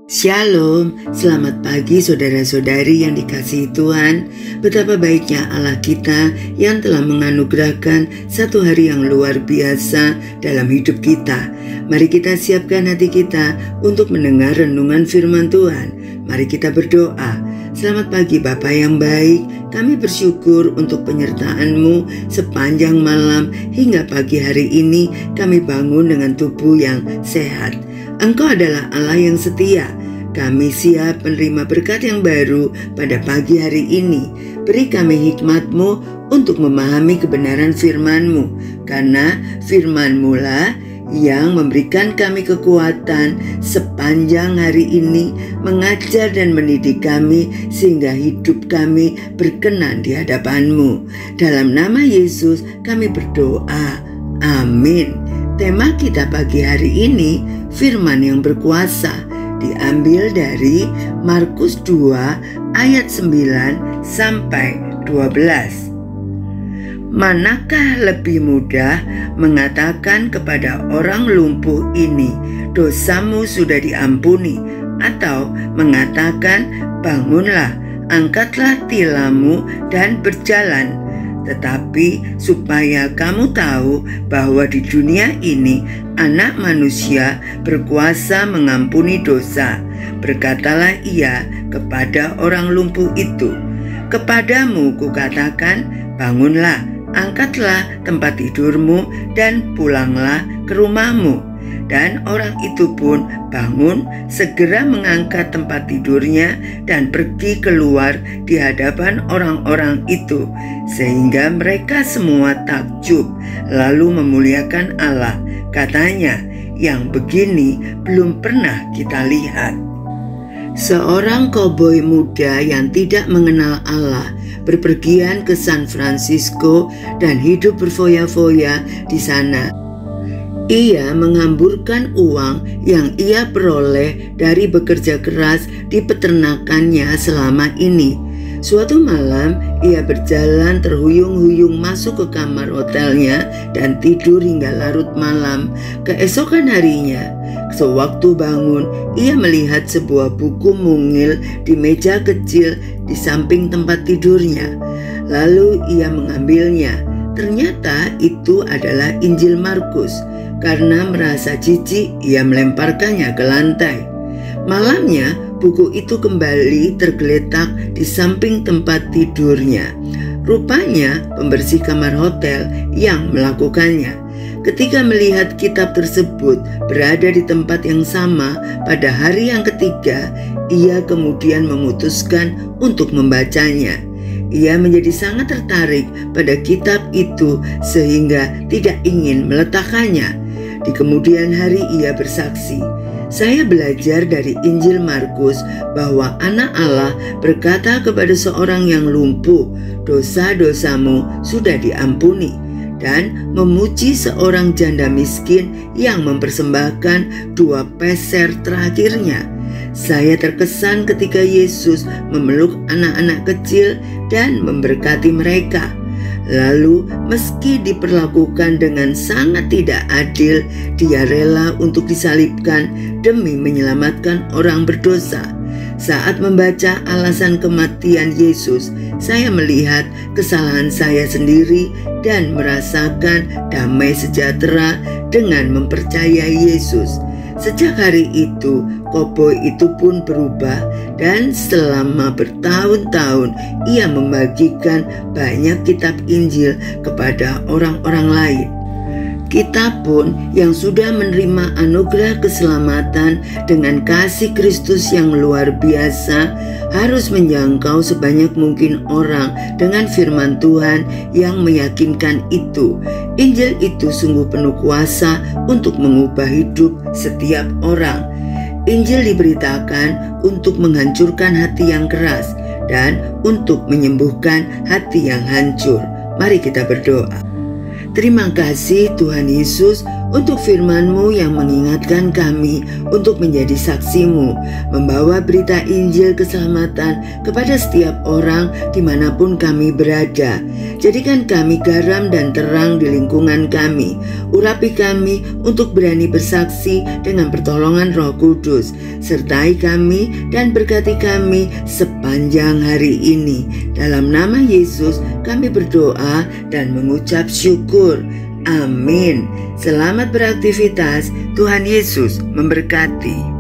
Shalom, selamat pagi saudara-saudari yang dikasihi Tuhan. Betapa baiknya Allah kita yang telah menganugerahkan satu hari yang luar biasa dalam hidup kita. Mari kita siapkan hati kita untuk mendengar renungan firman Tuhan. Mari kita berdoa. Selamat pagi Bapa yang baik, kami bersyukur untuk penyertaan-Mu sepanjang malam hingga pagi hari ini kami bangun dengan tubuh yang sehat. Engkau adalah Allah yang setia. Kami siap menerima berkat yang baru pada pagi hari ini. Beri kami hikmat-Mu untuk memahami kebenaran firman-Mu, karena firman-Mu lah yang memberikan kami kekuatan sepanjang hari ini, mengajar dan mendidik kami sehingga hidup kami berkenan di hadapan-Mu. Dalam nama Yesus kami berdoa. Amin. Tema kita pagi hari ini, firman yang berkuasa, diambil dari Markus 2 ayat 9 sampai 12. Manakah lebih mudah mengatakan kepada orang lumpuh ini, dosamu sudah diampuni, atau mengatakan, bangunlah, angkatlah tilammu dan berjalan? Tetapi supaya kamu tahu bahwa di dunia ini Anak Manusia berkuasa mengampuni dosa, berkatalah ia kepada orang lumpuh itu, kepadamu kukatakan, bangunlah, angkatlah tempat tidurmu dan pulanglah ke rumahmu. Dan orang itu pun bangun, segera mengangkat tempat tidurnya dan pergi keluar di hadapan orang-orang itu, sehingga mereka semua takjub, lalu memuliakan Allah. Katanya, yang begini belum pernah kita lihat. Seorang koboi muda yang tidak mengenal Allah berpergian ke San Francisco dan hidup berfoya-foya di sana. Ia menghamburkan uang yang ia peroleh dari bekerja keras di peternakannya selama ini. Suatu malam, ia berjalan terhuyung-huyung masuk ke kamar hotelnya dan tidur hingga larut malam. Keesokan harinya, sewaktu bangun, ia melihat sebuah buku mungil di meja kecil di samping tempat tidurnya. Lalu ia mengambilnya. Ternyata itu adalah Injil Markus. Karena merasa jijik, ia melemparkannya ke lantai. Malamnya, buku itu kembali tergeletak di samping tempat tidurnya. Rupanya pembersih kamar hotel yang melakukannya. Ketika melihat kitab tersebut berada di tempat yang sama pada hari yang ketiga, ia kemudian memutuskan untuk membacanya. Ia menjadi sangat tertarik pada kitab itu sehingga tidak ingin meletakkannya. Di kemudian hari ia bersaksi, saya belajar dari Injil Markus bahwa Anak Allah berkata kepada seorang yang lumpuh, dosa-dosamu sudah diampuni, dan memuji seorang janda miskin yang mempersembahkan 2 peser terakhirnya. Saya terkesan ketika Yesus memeluk anak-anak kecil dan memberkati mereka. Lalu meski diperlakukan dengan sangat tidak adil, dia rela untuk disalibkan demi menyelamatkan orang berdosa. Saat membaca alasan kematian Yesus, saya melihat kesalahan saya sendiri dan merasakan damai sejahtera dengan mempercayai Yesus. Sejak hari itu, koboi itu pun berubah dan selama bertahun-tahun ia membagikan banyak kitab Injil kepada orang-orang lain. Kita pun yang sudah menerima anugerah keselamatan dengan kasih Kristus yang luar biasa harus menjangkau sebanyak mungkin orang dengan firman Tuhan yang meyakinkan itu. Injil itu sungguh penuh kuasa untuk mengubah hidup setiap orang. Injil diberitakan untuk menghancurkan hati yang keras dan untuk menyembuhkan hati yang hancur. Mari kita berdoa. Terima kasih Tuhan Yesus untuk firman-Mu yang mengingatkan kami untuk menjadi saksi-Mu, membawa berita Injil keselamatan kepada setiap orang dimanapun kami berada. Jadikan kami garam dan terang di lingkungan kami. Urapi kami untuk berani bersaksi dengan pertolongan Roh Kudus. Sertai kami dan berkati kami sepanjang hari ini. Dalam nama Yesus kami berdoa dan mengucap syukur. Amin. Selamat beraktivitas. Tuhan Yesus memberkati.